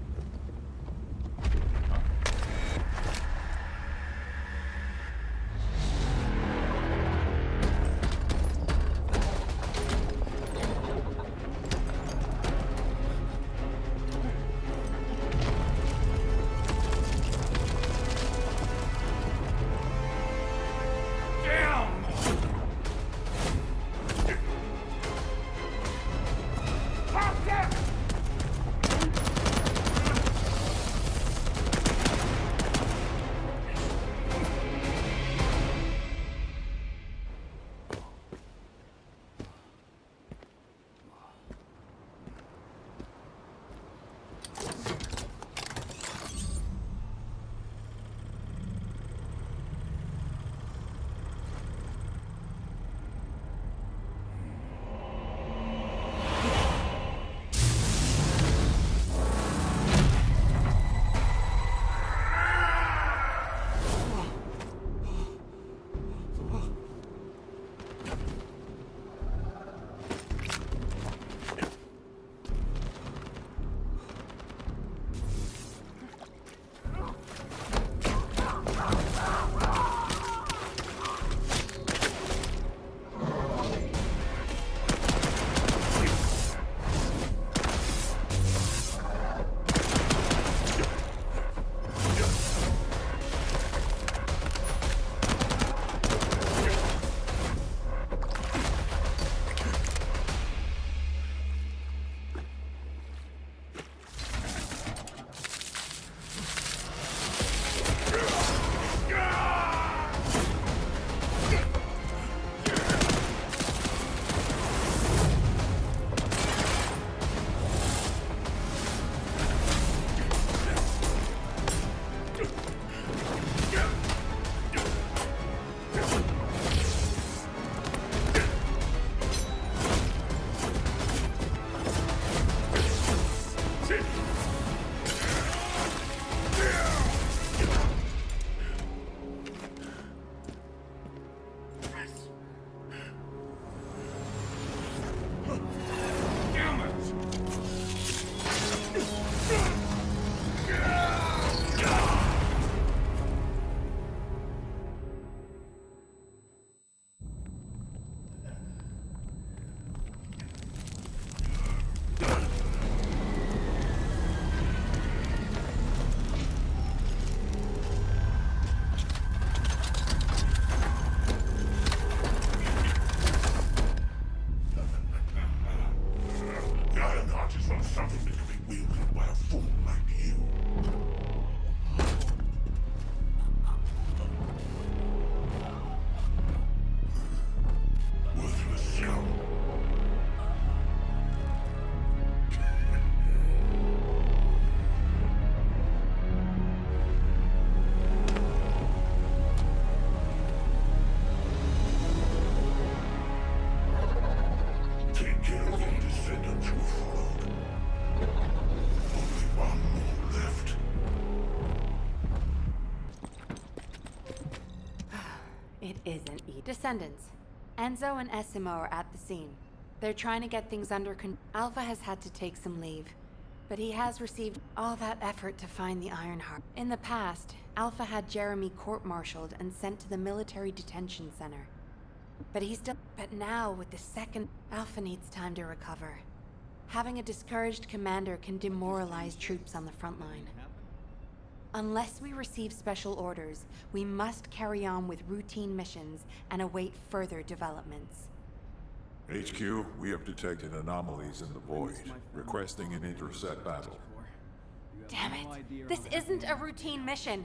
Descendants. Enzo and Esiemo are at the scene. They're trying to get things under control. Alpha has had to take some leave, but he has received all that effort to find the Ironheart. In the past, Alpha had Jérémy court-martialed and sent to the military detention center. But now, with the second, Alpha needs time to recover. Having a discouraged commander can demoralize troops on the front line. Unless we receive special orders, we must carry on with routine missions and await further developments. HQ, we have detected anomalies in the void, requesting an intercept battle. Damn it! This isn't a routine mission!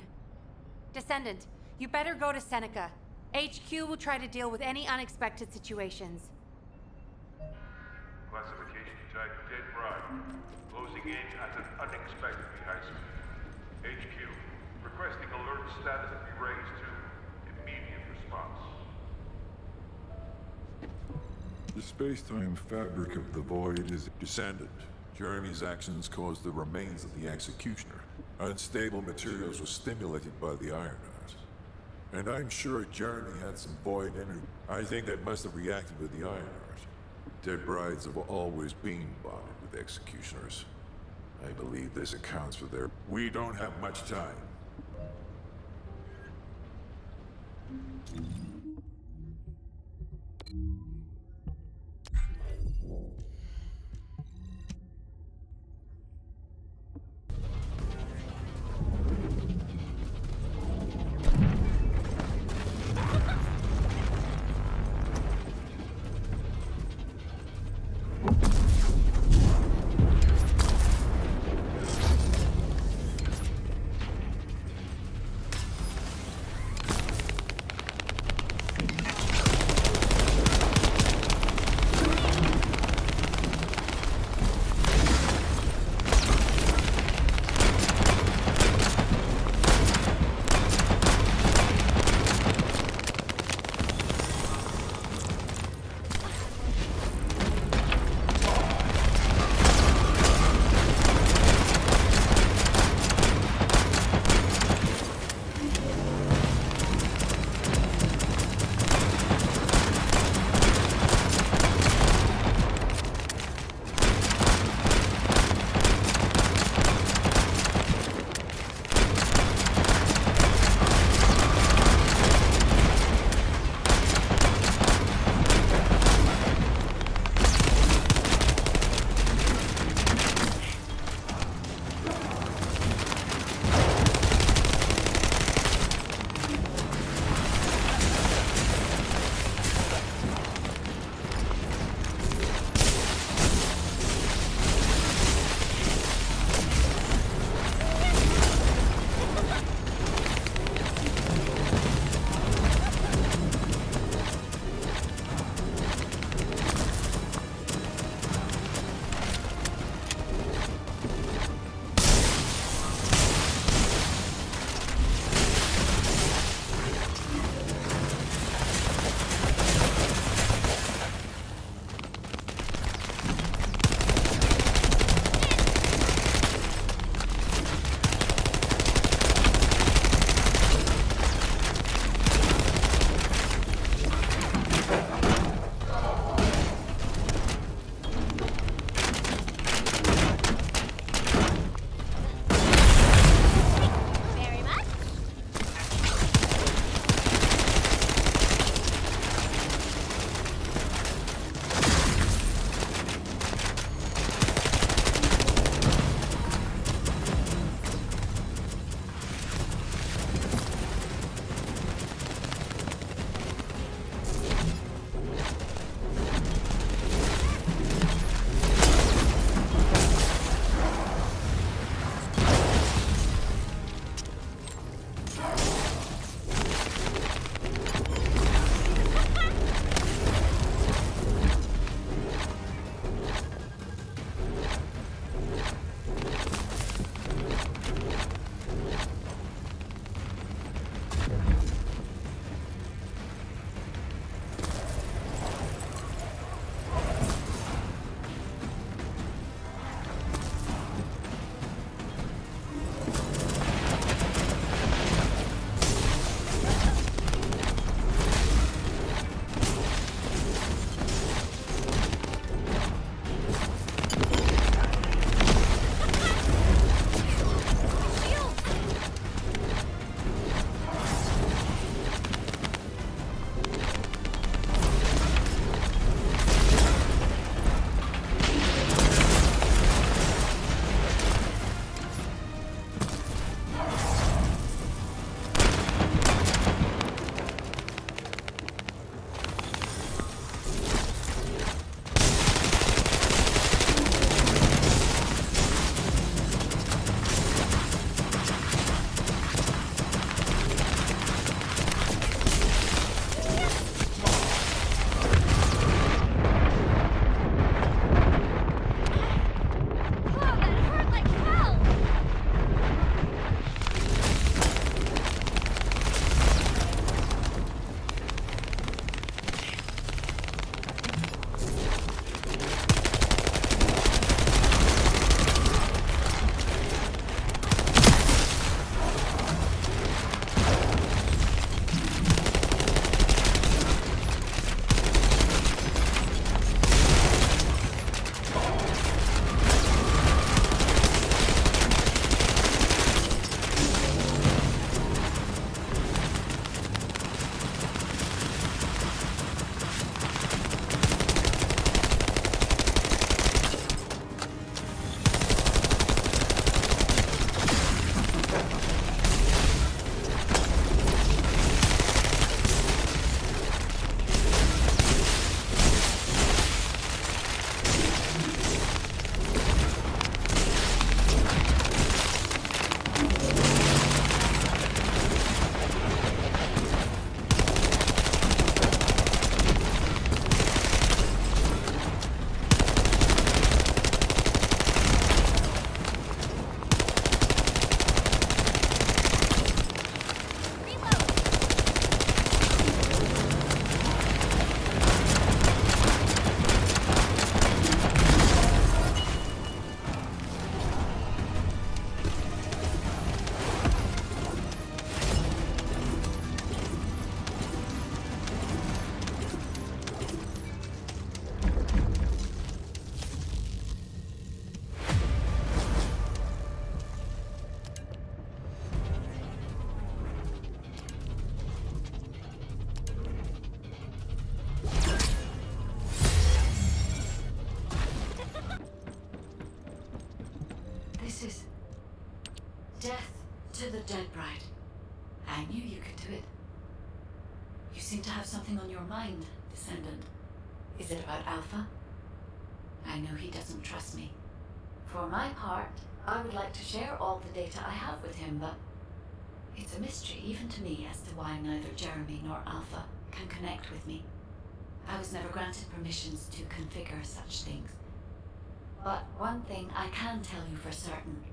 Descendant, you better go to Seneca. HQ will try to deal with any unexpected situations. Classification type dead bright. Closing in at an unexpectedly high speed. HQ, requesting alert status to be raised to immediate response. The space-time fabric of the void is Descendant. Jérémy's actions caused the remains of the executioner. Unstable materials were stimulated by the Ironheart. And I'm sure Jérémy had some void energy. I think that must have reacted with the Ironheart. Dead brides have always been bonded with executioners. I believe this accounts for their... We don't have much time. Death to the dead bride. I knew you could do it. You seem to have something on your mind, Descendant. Is it about Alpha? I know he doesn't trust me. For my part, I would like to share all the data I have with him, but it's a mystery even to me as to why neither Jérémy nor Alpha can connect with me. I was never granted permissions to configure such things. But one thing I can tell you for certain.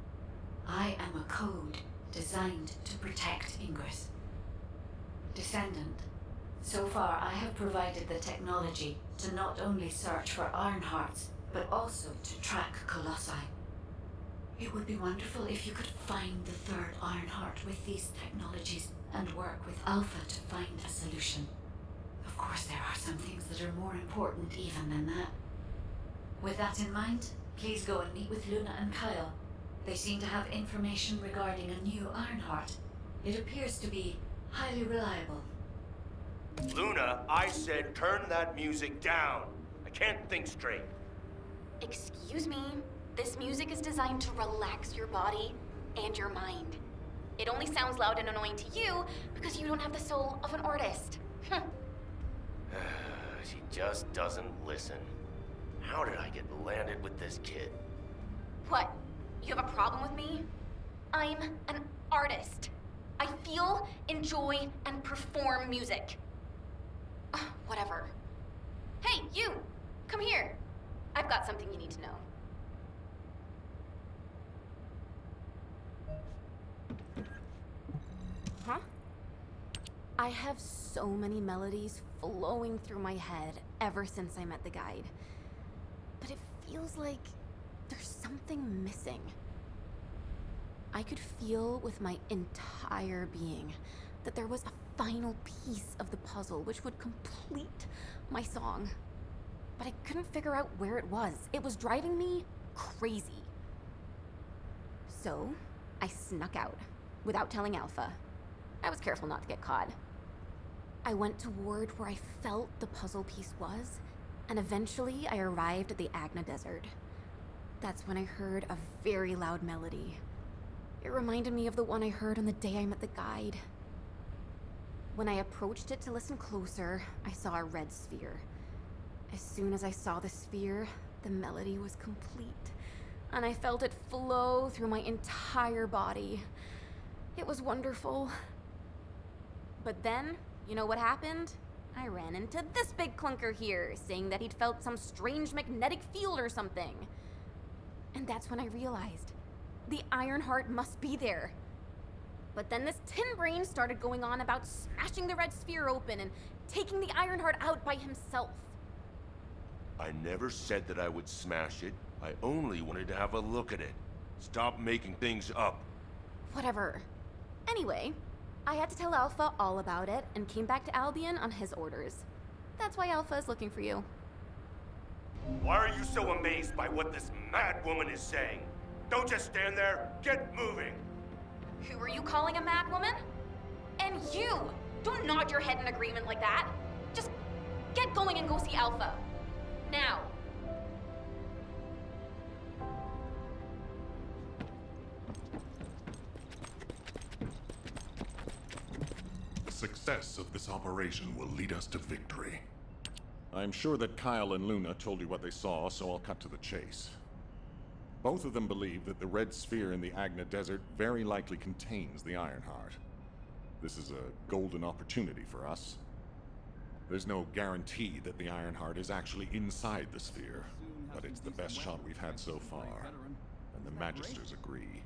I am a code designed to protect Ingress. Descendant, so far I have provided the technology to not only search for Ironhearts, but also to track Colossi. It would be wonderful if you could find the third Ironheart with these technologies and work with Alpha to find a solution. Of course, there are some things that are more important even than that. With that in mind, please go and meet with Luna and Kyle. They seem to have information regarding a new Ironheart. It appears to be highly reliable. Luna, I said turn that music down. I can't think straight. Excuse me? This music is designed to relax your body and your mind. It only sounds loud and annoying to you because you don't have the soul of an artist. She just doesn't listen. How did I get landed with this kid? What? You have a problem with me? I'm an artist. I feel, enjoy, and perform music. Whatever. Hey, you! Come here. I've got something you need to know. Huh? I have so many melodies flowing through my head ever since I met the guide. But it feels like there's something missing. I could feel with my entire being that there was a final piece of the puzzle which would complete my song. But I couldn't figure out where it was. It was driving me crazy. So, I snuck out without telling Alpha. I was careful not to get caught. I went toward where I felt the puzzle piece was, and eventually I arrived at the Agna Desert. That's when I heard a very loud melody. It reminded me of the one I heard on the day I met the guide. When I approached it to listen closer, I saw a red sphere. As soon as I saw the sphere, the melody was complete, and I felt it flow through my entire body. It was wonderful. But then, you know what happened? I ran into this big clunker here, saying that he'd felt some strange magnetic field or something. And that's when I realized the Ironheart must be there. But then this tin brain started going on about smashing the red sphere open and taking the Ironheart out by himself. I never said that I would smash it. I only wanted to have a look at it. Stop making things up. Whatever. Anyway, I had to tell Alpha all about it and came back to Albion on his orders. That's why Alpha is looking for you. Why are you so amazed by what this mad woman is saying? Don't just stand there. Get moving. Who are you calling a mad woman? And you! Don't nod your head in agreement like that. Just get going and go see Alpha. Now. The success of this operation will lead us to victory. I'm sure that Kyle and Luna told you what they saw, so I'll cut to the chase. Both of them believe that the red sphere in the Agna Desert very likely contains the Ironheart. This is a golden opportunity for us. There's no guarantee that the Ironheart is actually inside the sphere, but it's the best shot we've had so far, and the Magisters agree.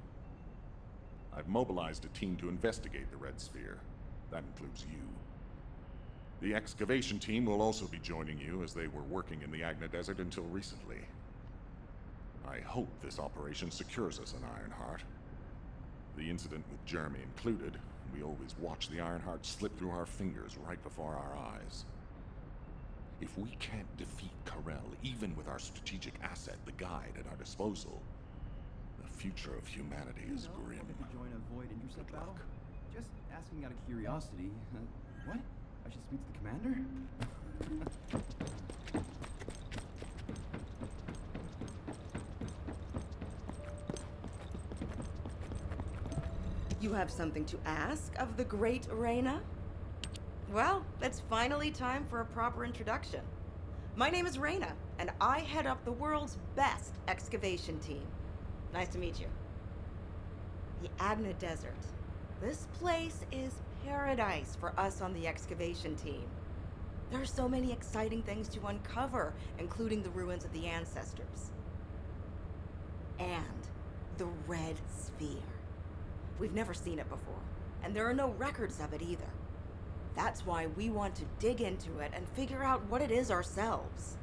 I've mobilized a team to investigate the red sphere. That includes you. The excavation team will also be joining you, as they were working in the Agna Desert until recently. I hope this operation secures us an Ironheart. The incident with Jérémy included, we always watch the Ironheart slip through our fingers right before our eyes. If we can't defeat Karel, even with our strategic asset, the guide, at our disposal, the future of humanity is grim. Join a void intercept battle? Just asking out of curiosity. What? I should speak to the commander? You have something to ask of the great Reyna? Well, it's finally time for a proper introduction. My name is Reyna, and I head up the world's best excavation team. Nice to meet you. The Agna Desert. This place is paradise for us on the excavation team. There are so many exciting things to uncover, including the ruins of the ancestors. And the Red Sphere. We've never seen it before, and there are no records of it either. That's why we want to dig into it and figure out what it is ourselves.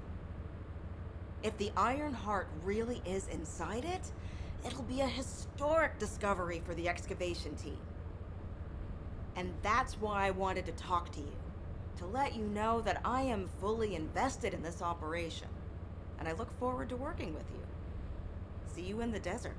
If the Iron Heart really is inside it, it'll be a historic discovery for the excavation team. And that's why I wanted to talk to you, to let you know that I am fully invested in this operation, and I look forward to working with you. See you in the desert.